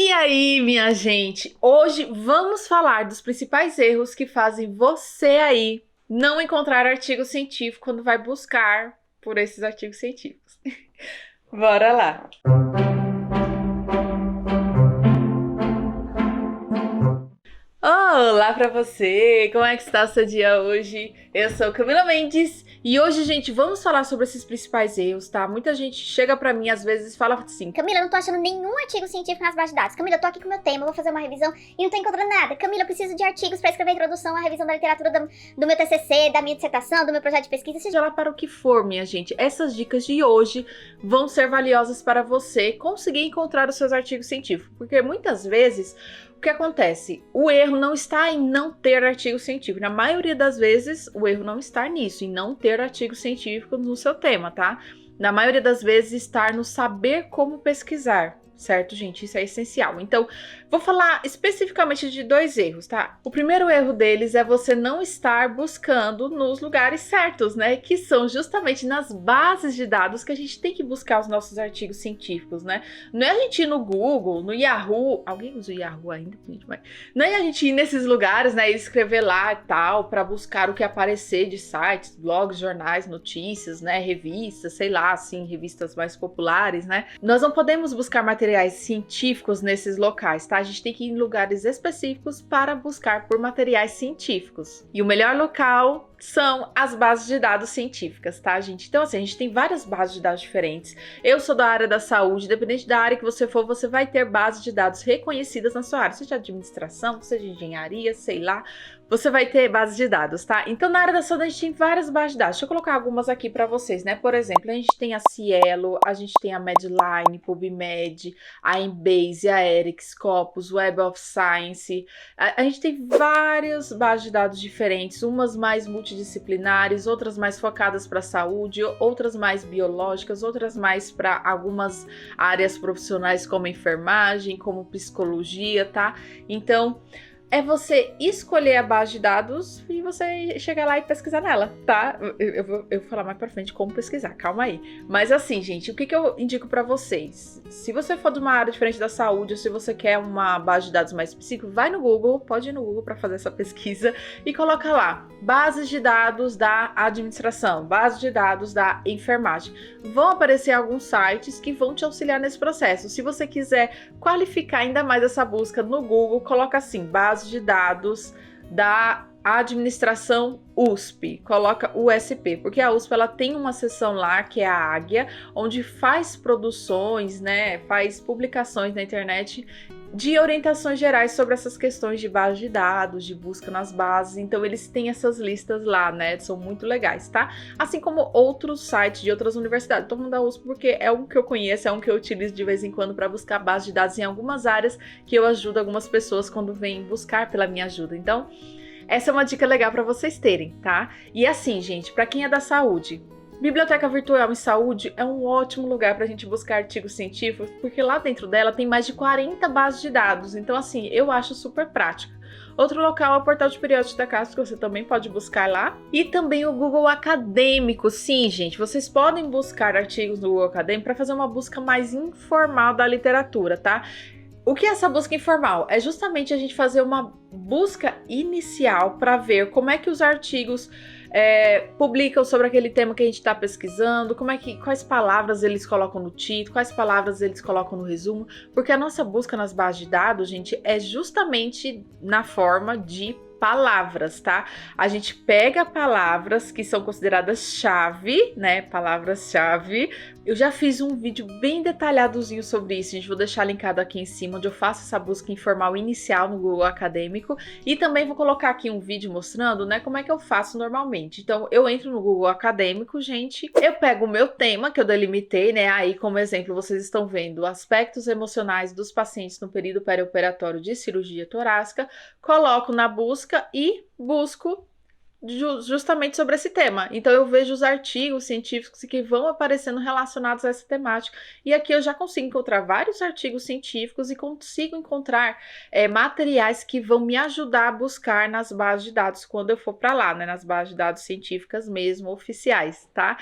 E aí, minha gente, hoje vamos falar dos principais erros que fazem você aí não encontrar artigo científico quando vai buscar por esses artigos científicos. Bora lá! Olá pra você! Como é que está o seu dia hoje? Eu sou Camila Mendes e hoje, gente, vamos falar sobre esses principais erros, tá? Muita gente chega pra mim às vezes e fala assim: Camila, eu não tô achando nenhum artigo científico nas bases de dados. Camila, eu tô aqui com o meu tema, eu vou fazer uma revisão e não tô encontrando nada. Camila, eu preciso de artigos pra escrever a introdução à revisão da literatura do meu TCC, da minha dissertação, do meu projeto de pesquisa. seja lá para o que for, minha gente, essas dicas de hoje vão ser valiosas para você conseguir encontrar os seus artigos científicos, porque muitas vezes o que acontece? O erro não está em não ter artigo científico. Na maioria das vezes, o erro não está nisso, em não ter artigo científico no seu tema, tá? Na maioria das vezes, estar no saber como pesquisar. Certo, gente? Isso é essencial. Então, vou falar especificamente de dois erros, tá? O primeiro erro deles é você não estar buscando nos lugares certos, né? Que são justamente nas bases de dados que a gente tem que buscar os nossos artigos científicos, né? Não é a gente ir no Google, no Yahoo. Alguém usa o Yahoo ainda? Não é a gente ir nesses lugares, né? E escrever lá e tal, para buscar o que aparecer de sites, blogs, jornais, notícias, né? Revistas, sei lá, assim, revistas mais populares, né? Nós não podemos buscar materiais científicos nesses locais, tá? A gente tem que ir em lugares específicos para buscar por materiais científicos. E o melhor local são as bases de dados científicas, tá, gente? Então, assim, a gente tem várias bases de dados diferentes. Eu sou da área da saúde, independente da área que você for, você vai ter bases de dados reconhecidas na sua área, seja de administração, seja de engenharia, sei lá, você vai ter bases de dados, tá? Então, na área da saúde, a gente tem várias bases de dados. Deixa eu colocar algumas aqui para vocês, né? Por exemplo, a gente tem a Cielo, a gente tem a Medline, PubMed, a Embase, a Eric, Scopus, Web of Science. A gente tem várias bases de dados diferentes, umas mais multidisciplinares, outras mais focadas para a saúde, outras mais biológicas, outras mais para algumas áreas profissionais como enfermagem, como psicologia, tá? Então, é você escolher a base de dados e você chegar lá e pesquisar nela, tá? Eu vou falar mais pra frente como pesquisar, calma aí. Mas assim, gente, o que eu indico pra vocês? Se você for de uma área diferente da saúde, ou se você quer uma base de dados mais específica, vai no Google, pode ir no Google pra fazer essa pesquisa e coloca lá, bases de dados da administração, bases de dados da enfermagem. Vão aparecer alguns sites que vão te auxiliar nesse processo. Se você quiser qualificar ainda mais essa busca no Google, coloca assim, base de dados da administração USP, coloca USP, porque a USP ela tem uma seção lá que é a Águia, onde faz produções, né, faz publicações na internet de orientações gerais sobre essas questões de base de dados, de busca nas bases, então eles têm essas listas lá, né, são muito legais, tá? Assim como outros sites de outras universidades, tô falando da USP porque é um que eu conheço, é um que eu utilizo de vez em quando para buscar base de dados em algumas áreas que eu ajudo algumas pessoas quando vêm buscar pela minha ajuda, então essa é uma dica legal para vocês terem, tá? E assim, gente, para quem é da saúde, Biblioteca Virtual em Saúde é um ótimo lugar para a gente buscar artigos científicos, porque lá dentro dela tem mais de 40 bases de dados, então assim, eu acho super prático. Outro local é o portal de periódicos da CAPES, que você também pode buscar lá. E também o Google Acadêmico. Sim, gente, vocês podem buscar artigos no Google Acadêmico para fazer uma busca mais informal da literatura, tá? O que é essa busca informal? É justamente a gente fazer uma busca inicial para ver como é que os artigos publicam sobre aquele tema que a gente está pesquisando, quais palavras eles colocam no título, quais palavras eles colocam no resumo, porque a nossa busca nas bases de dados, gente, é justamente na forma de palavras, tá? A gente pega palavras que são consideradas chave, né? Palavras-chave. Eu já fiz um vídeo bem detalhadozinho sobre isso, gente. Vou deixar linkado aqui em cima, onde eu faço essa busca informal inicial no Google Acadêmico. E também vou colocar aqui um vídeo mostrando, né, como é que eu faço normalmente. Então, eu entro no Google Acadêmico, gente. Eu pego o meu tema, que eu delimitei, né? Aí, como exemplo, vocês estão vendo aspectos emocionais dos pacientes no período perioperatório de cirurgia torácica. Coloco na busca e busco justamente sobre esse tema. Então eu vejo os artigos científicos que vão aparecendo relacionados a essa temática. E aqui eu já consigo encontrar vários artigos científicos e consigo encontrar materiais que vão me ajudar a buscar nas bases de dados quando eu for para lá, né? Nas bases de dados científicas mesmo, oficiais, tá?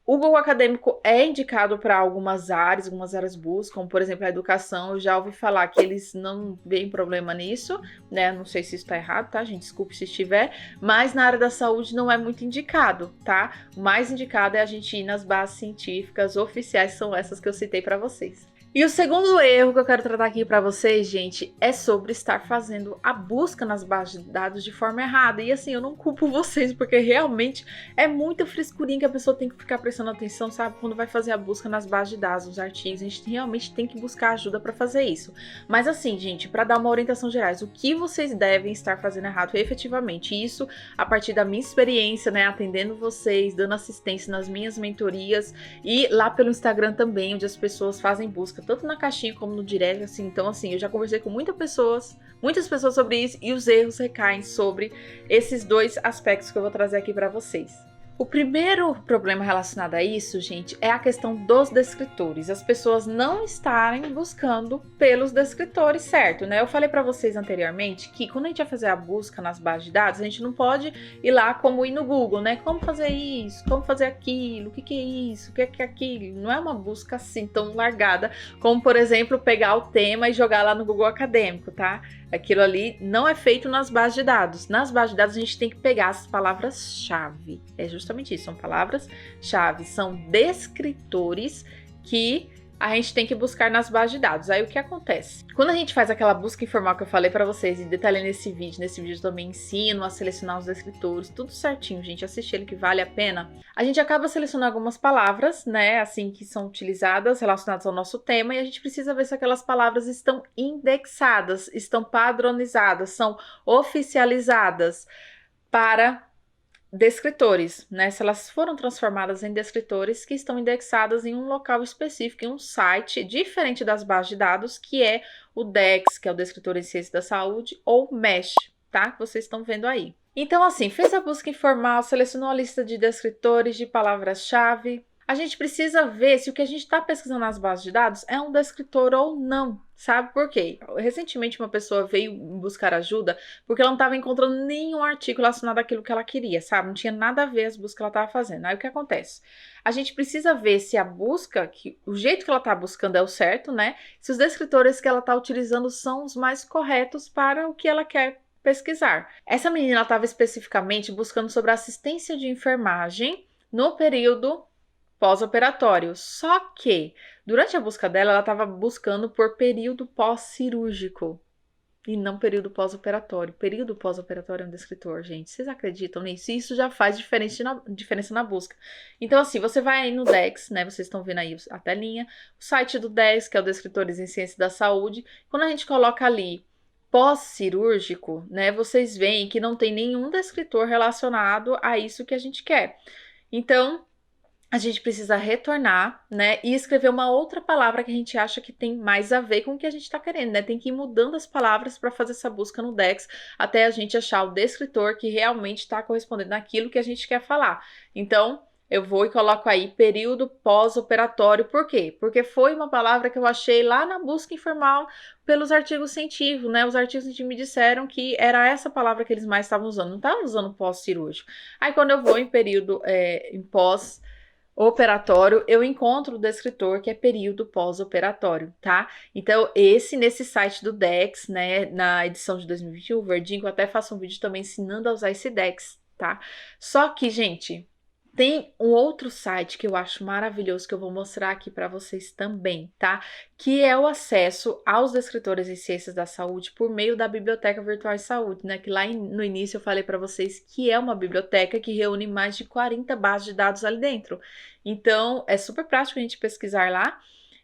O Google Acadêmico é indicado para algumas áreas buscam, como por exemplo a educação. Eu já ouvi falar que eles não veem problema nisso, né? Não sei se isso está errado, tá, gente? Desculpe se estiver, mas na área da saúde não é muito indicado, tá? O mais indicado é a gente ir nas bases científicas oficiais, são essas que eu citei para vocês. E o segundo erro que eu quero tratar aqui para vocês, gente, é sobre estar fazendo a busca nas bases de dados de forma errada. E assim, eu não culpo vocês, porque realmente é muita frescurinha que a pessoa tem que ficar prestando atenção, sabe? Quando vai fazer a busca nas bases de dados, nos artigos, a gente realmente tem que buscar ajuda para fazer isso. Mas assim, gente, para dar uma orientação gerais, o que vocês devem estar fazendo errado efetivamente? Isso a partir da minha experiência, né? Atendendo vocês, dando assistência nas minhas mentorias e lá pelo Instagram também, onde as pessoas fazem busca tanto na caixinha como no direct, assim. Então, assim, eu já conversei com muitas pessoas sobre isso, e os erros recaem sobre esses dois aspectos que eu vou trazer aqui para vocês. O primeiro problema relacionado a isso, gente, é a questão dos descritores. As pessoas não estarem buscando pelos descritores, certo, né? Eu falei para vocês anteriormente que quando a gente vai fazer a busca nas bases de dados, a gente não pode ir lá como ir no Google, né? Como fazer isso? Como fazer aquilo? O que é isso? O que é aquilo? Não é uma busca assim tão largada como, por exemplo, pegar o tema e jogar lá no Google Acadêmico, tá? Aquilo ali não é feito nas bases de dados. Nas bases de dados a gente tem que pegar as palavras-chave. É justamente isso, são palavras-chave, são descritores que a gente tem que buscar nas bases de dados. Aí o que acontece? Quando a gente faz aquela busca informal que eu falei para vocês e detalhei nesse vídeo eu também ensino a selecionar os descritores, tudo certinho, gente, assiste ele que vale a pena. A gente acaba selecionando algumas palavras, né, assim, que são utilizadas, relacionadas ao nosso tema, e a gente precisa ver se aquelas palavras estão indexadas, estão padronizadas, são oficializadas para descritores, né? Se elas foram transformadas em descritores que estão indexadas em um local específico, em um site diferente das bases de dados, que é o DEX, que é o Descritor em Ciência da Saúde, ou MESH, tá? Que vocês estão vendo aí. Então, assim, fez a busca informal, selecionou a lista de descritores, de palavras-chave. A gente precisa ver se o que a gente está pesquisando nas bases de dados é um descritor ou não, sabe por quê? Recentemente uma pessoa veio buscar ajuda porque ela não estava encontrando nenhum artigo relacionado àquilo que ela queria, sabe? Não tinha nada a ver as buscas que ela estava fazendo. Aí o que acontece? A gente precisa ver se a busca, o jeito que ela está buscando é o certo, né? Se os descritores que ela está utilizando são os mais corretos para o que ela quer pesquisar. Essa menina estava especificamente buscando sobre assistência de enfermagem no período pós-operatório. Só que, durante a busca dela, ela estava buscando por período pós-cirúrgico e não período pós-operatório. Período pós-operatório é um descritor, gente. Vocês acreditam nisso? Isso já faz diferença na busca. Então, assim, você vai aí no DEX, né? Vocês estão vendo aí a telinha. O site do DEX, que é o Descritores em Ciência da Saúde. Quando a gente coloca ali pós-cirúrgico, né? Vocês veem que não tem nenhum descritor relacionado a isso que a gente quer. Então, a gente precisa retornar, né, e escrever uma outra palavra que a gente acha que tem mais a ver com o que a gente está querendo, né? Tem que ir mudando as palavras para fazer essa busca no DEX até a gente achar o descritor que realmente está correspondendo àquilo que a gente quer falar. Então, eu vou e coloco aí período pós-operatório. Por quê? Porque foi uma palavra que eu achei lá na busca informal pelos artigos científicos, né? Os artigos científicos me disseram que era essa palavra que eles mais estavam usando, não estavam usando pós-cirúrgico. Aí, quando eu vou em período, em pós-operatório, eu encontro o descritor que é período pós-operatório, tá? Então, nesse site do DEX, né, na edição de 2021, o verdinho, eu até faço um vídeo também ensinando a usar esse DEX, tá? Só que, gente, tem um outro site que eu acho maravilhoso que eu vou mostrar aqui para vocês também, tá? Que é o acesso aos descritores em ciências da saúde por meio da Biblioteca Virtual de Saúde, né? Que lá no início eu falei para vocês que é uma biblioteca que reúne mais de 40 bases de dados ali dentro. Então, é super prático a gente pesquisar lá.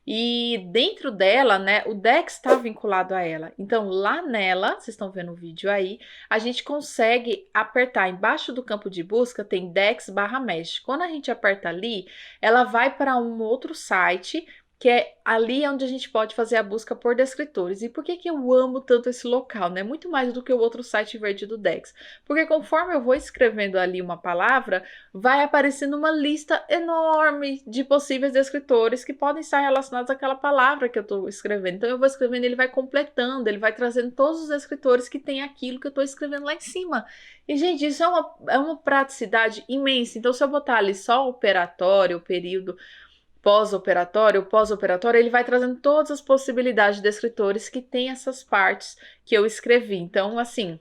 E dentro dela, né, o DEX está vinculado a ela. Então, lá nela, vocês estão vendo o vídeo aí, a gente consegue apertar embaixo do campo de busca, tem DEX/MESH. Quando a gente aperta ali, ela vai para um outro site que é ali onde a gente pode fazer a busca por descritores. E por que que eu amo tanto esse local, né? Muito mais do que o outro site verde do Dex. Porque conforme eu vou escrevendo ali uma palavra, vai aparecendo uma lista enorme de possíveis descritores que podem estar relacionados àquela palavra que eu estou escrevendo. Então eu vou escrevendo, ele vai completando, ele vai trazendo todos os descritores que tem aquilo que eu estou escrevendo lá em cima. E, gente, isso é uma praticidade imensa. Então, se eu botar ali só o operatório, o período pós-operatório, ele vai trazendo todas as possibilidades de descritores que tem essas partes que eu escrevi. Então, assim,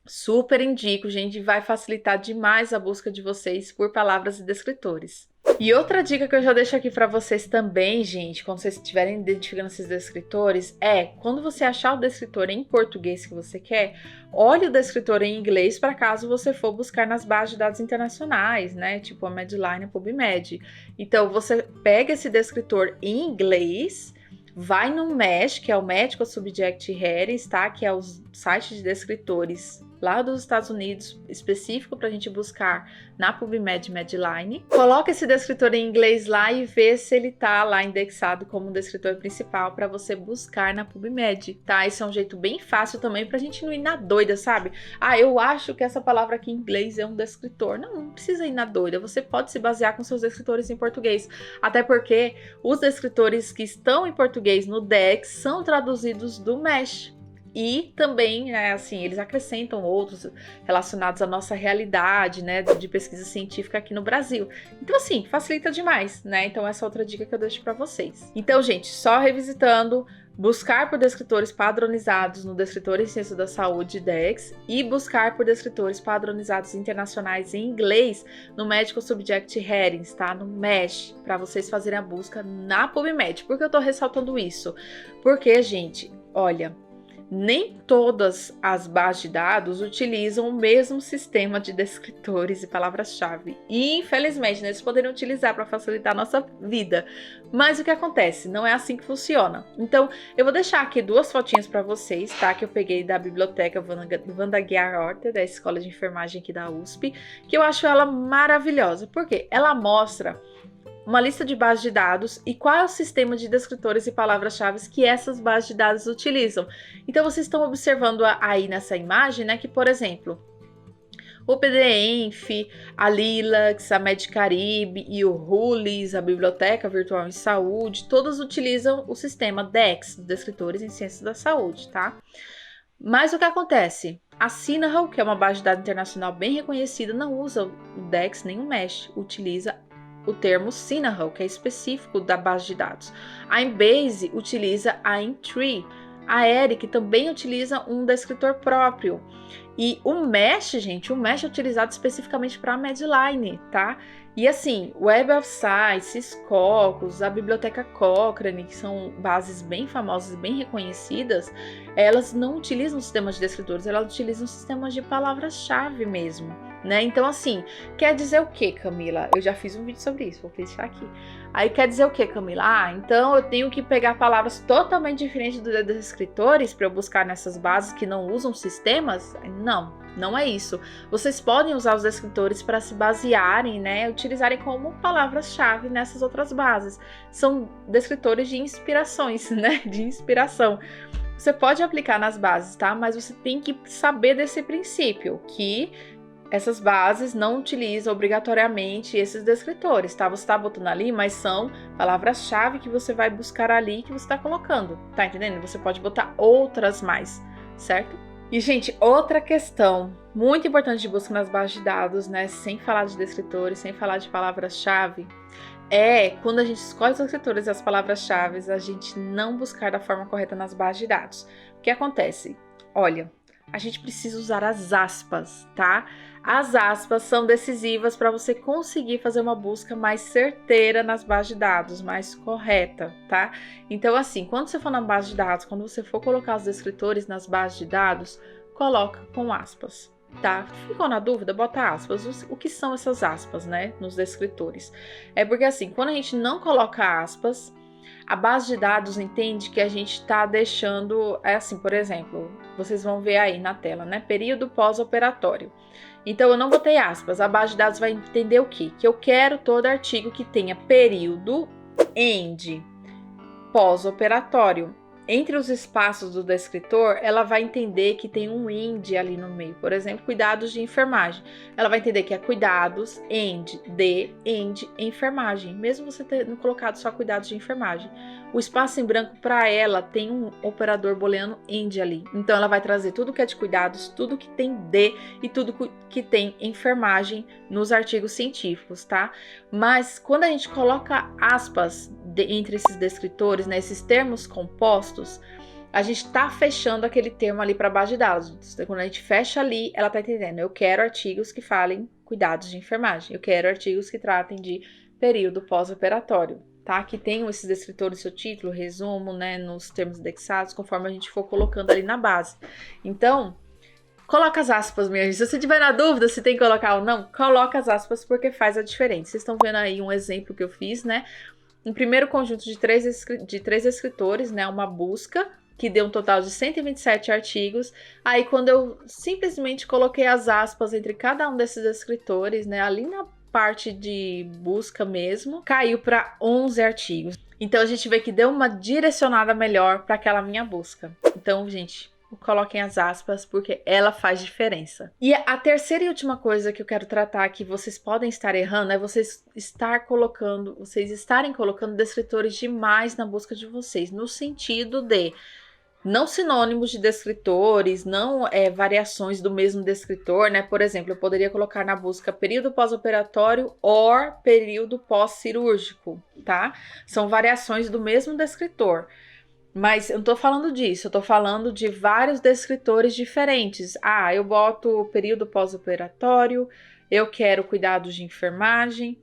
super indico, gente, vai facilitar demais a busca de vocês por palavras e descritores. E outra dica que eu já deixo aqui para vocês também, gente, quando vocês estiverem identificando esses descritores, é quando você achar o descritor em português que você quer, olhe o descritor em inglês para caso você for buscar nas bases de dados internacionais, né? Tipo a Medline, a PubMed. Então você pega esse descritor em inglês, vai no MESH, que é o Medical Subject Headings, tá? Que é o site de descritores lá dos Estados Unidos, específico para a gente buscar na PubMed Medline. Coloca esse descritor em inglês lá e vê se ele tá lá indexado como descritor principal para você buscar na PubMed, tá? Esse é um jeito bem fácil também pra gente não ir na doida, sabe? Ah, eu acho que essa palavra aqui em inglês é um descritor. Não precisa ir na doida, você pode se basear com seus descritores em português, até porque os descritores que estão em português no Dex são traduzidos do MESH. E também, né, assim, eles acrescentam outros relacionados à nossa realidade, né, de pesquisa científica aqui no Brasil. Então, assim, facilita demais, né? Então, essa é outra dica que eu deixo para vocês. Então, gente, só revisitando, buscar por descritores padronizados no Descritor em Ciência da Saúde Dex e buscar por descritores padronizados internacionais em inglês no Medical Subject Headings, tá? No MESH, para vocês fazerem a busca na PubMed. Por que eu tô ressaltando isso? Porque, gente, olha, nem todas as bases de dados utilizam o mesmo sistema de descritores e palavras-chave. E, infelizmente, né, eles poderiam utilizar para facilitar a nossa vida. Mas o que acontece? Não é assim que funciona. Então, eu vou deixar aqui duas fotinhas para vocês, tá? Que eu peguei da biblioteca Wanda Guiar Orter, da Escola de Enfermagem aqui da USP, que eu acho ela maravilhosa. Por quê? Ela mostra uma lista de bases de dados e qual é o sistema de descritores e palavras-chave que essas bases de dados utilizam. Então, vocês estão observando aí nessa imagem, né, que, por exemplo, o PDENF, a Lilacs, a Medcaribe e o RULIS, a Biblioteca Virtual em Saúde, todas utilizam o sistema DEX, Descritores em Ciências da Saúde, tá? Mas o que acontece? A CINAHL, que é uma base de dados internacional bem reconhecida, não usa o DEX nem o MESH, utiliza o termo CINAHL, que é específico da base de dados. A Embase utiliza a Intree. A ERIC também utiliza um descritor próprio. E o MESH, gente, o MESH é utilizado especificamente para a Medline, tá? E assim, Web of Science, Scopus, a Biblioteca Cochrane, que são bases bem famosas e bem reconhecidas, elas não utilizam sistemas de descritores, elas utilizam sistemas de palavras-chave mesmo, né? Então, assim, quer dizer o que, Camila? Eu já fiz um vídeo sobre isso, vou deixar aqui. Aí quer dizer o que, Camila? Ah, então eu tenho que pegar palavras totalmente diferentes dos descritores para eu buscar nessas bases que não usam sistemas? Não, não é isso. Vocês podem usar os descritores para se basearem, né? Utilizarem como palavras-chave nessas outras bases. São descritores de inspirações, né? De inspiração. Você pode aplicar nas bases, tá? Mas você tem que saber desse princípio, que essas bases não utilizam obrigatoriamente esses descritores, tá? Você tá botando ali, mas são palavras-chave que você vai buscar ali que você tá colocando, tá entendendo? Você pode botar outras mais, certo? E, gente, outra questão muito importante de busca nas bases de dados, né? Sem falar de descritores, sem falar de palavras-chave, é quando a gente escolhe os descritores e as palavras-chave, a gente não buscar da forma correta nas bases de dados. O que acontece? Olha, a gente precisa usar as aspas, tá? As aspas são decisivas para você conseguir fazer uma busca mais certeira nas bases de dados, mais correta, tá? Então, assim, quando você for na base de dados, quando você for colocar os descritores nas bases de dados, coloca com aspas, tá? Ficou na dúvida? Bota aspas. O que são essas aspas, né? Nos descritores. É porque, assim, quando a gente não coloca aspas, a base de dados entende que a gente está deixando, assim, por exemplo, vocês vão ver aí na tela, né? Período pós-operatório. Então, eu não botei aspas. A base de dados vai entender o quê? Que eu quero todo artigo que tenha período, end, pós-operatório. Entre os espaços do descritor, ela vai entender que tem um end ali no meio. Por exemplo, cuidados de enfermagem. Ela vai entender que é cuidados, end, enfermagem. Mesmo você tendo colocado só cuidados de enfermagem. O espaço em branco, para ela, tem um operador booleano end ali. Então, ela vai trazer tudo que é de cuidados, tudo que tem de e tudo que tem enfermagem nos artigos científicos, tá? Mas, quando a gente coloca aspas entre esses descritores, né, esses termos compostos, a gente está fechando aquele termo ali para a base de dados. Então, quando a gente fecha ali, ela está entendendo. Eu quero artigos que falem cuidados de enfermagem. Eu quero artigos que tratem de período pós-operatório, tá? Que tenham esses descritores, seu título, resumo, né, nos termos indexados, conforme a gente for colocando ali na base. Então, coloca as aspas, minha gente. Se você tiver na dúvida se tem que colocar ou não, coloca as aspas porque faz a diferença. Vocês estão vendo aí um exemplo que eu fiz, né? Um primeiro conjunto de três escritores, né? Uma busca que deu um total de 127 artigos. Aí, quando eu simplesmente coloquei as aspas entre cada um desses escritores, né? Ali na parte de busca mesmo, caiu para 11 artigos. Então, a gente vê que deu uma direcionada melhor para aquela minha busca. Então, gente, coloquem as aspas porque ela faz diferença. E a terceira e última coisa que eu quero tratar que vocês podem estar errando é vocês estarem colocando descritores demais na busca de vocês, no sentido de não sinônimos de descritores, não variações do mesmo descritor, né? Por exemplo, eu poderia colocar na busca período pós-operatório ou período pós-cirúrgico, tá? São variações do mesmo descritor. Mas eu não tô falando disso, eu tô falando de vários descritores diferentes. Ah, eu boto período pós-operatório, eu quero cuidados de enfermagem,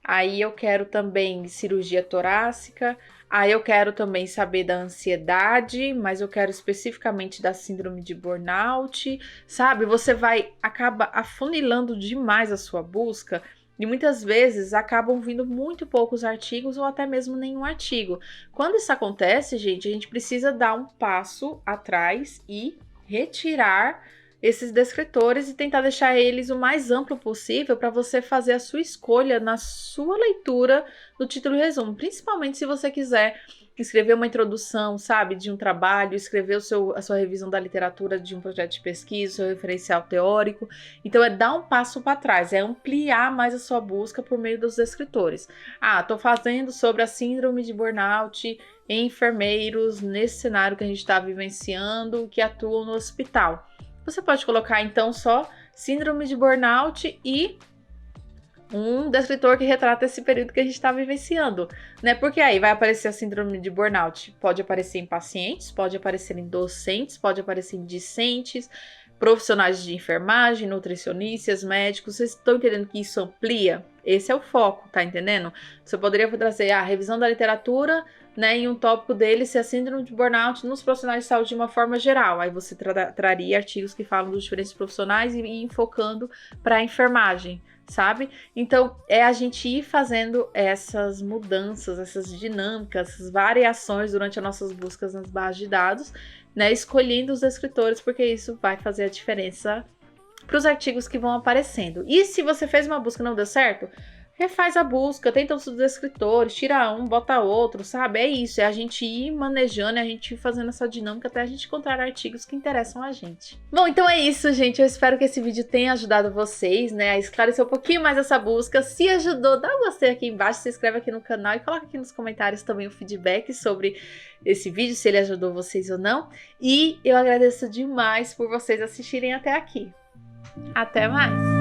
aí eu quero também cirurgia torácica, aí eu quero também saber da ansiedade, mas eu quero especificamente da síndrome de burnout, sabe? Você acaba afunilando demais a sua busca. E muitas vezes acabam vindo muito poucos artigos ou até mesmo nenhum artigo. Quando isso acontece, gente, a gente precisa dar um passo atrás e retirar esses descritores e tentar deixar eles o mais amplo possível para você fazer a sua escolha na sua leitura do título e resumo. Principalmente se você quiser escrever uma introdução, sabe, de um trabalho, escrever a sua revisão da literatura de um projeto de pesquisa, seu referencial teórico. Então, é dar um passo para trás, é ampliar mais a sua busca por meio dos descritores. Ah, estou fazendo sobre a síndrome de burnout em enfermeiros nesse cenário que a gente está vivenciando, que atuam no hospital. Você pode colocar, então, só síndrome de burnout e um descritor que retrata esse período que a gente está vivenciando, né? Porque aí vai aparecer a síndrome de burnout, pode aparecer em pacientes, pode aparecer em docentes, pode aparecer em discentes, profissionais de enfermagem, nutricionistas, médicos. Vocês estão entendendo que isso amplia? Esse é o foco, tá entendendo? Você poderia trazer a revisão da literatura, né, em um tópico dele, se a síndrome de burnout nos profissionais de saúde de uma forma geral. Aí você traria artigos que falam dos diferentes profissionais e ir focando para a enfermagem, sabe? Então, é a gente ir fazendo essas mudanças, essas dinâmicas, essas variações durante as nossas buscas nas bases de dados, né? Escolhendo os descritores, porque isso vai fazer a diferença para os artigos que vão aparecendo. E se você fez uma busca e não deu certo, refaz a busca, tenta os descritores, tira um, bota outro, sabe? É isso, é a gente ir manejando, é a gente ir fazendo essa dinâmica até a gente encontrar artigos que interessam a gente. Bom, então é isso, gente. Eu espero que esse vídeo tenha ajudado vocês, né, a esclarecer um pouquinho mais essa busca. Se ajudou, dá um gostei aqui embaixo, se inscreve aqui no canal e coloca aqui nos comentários também o feedback sobre esse vídeo, se ele ajudou vocês ou não. E eu agradeço demais por vocês assistirem até aqui. Até mais!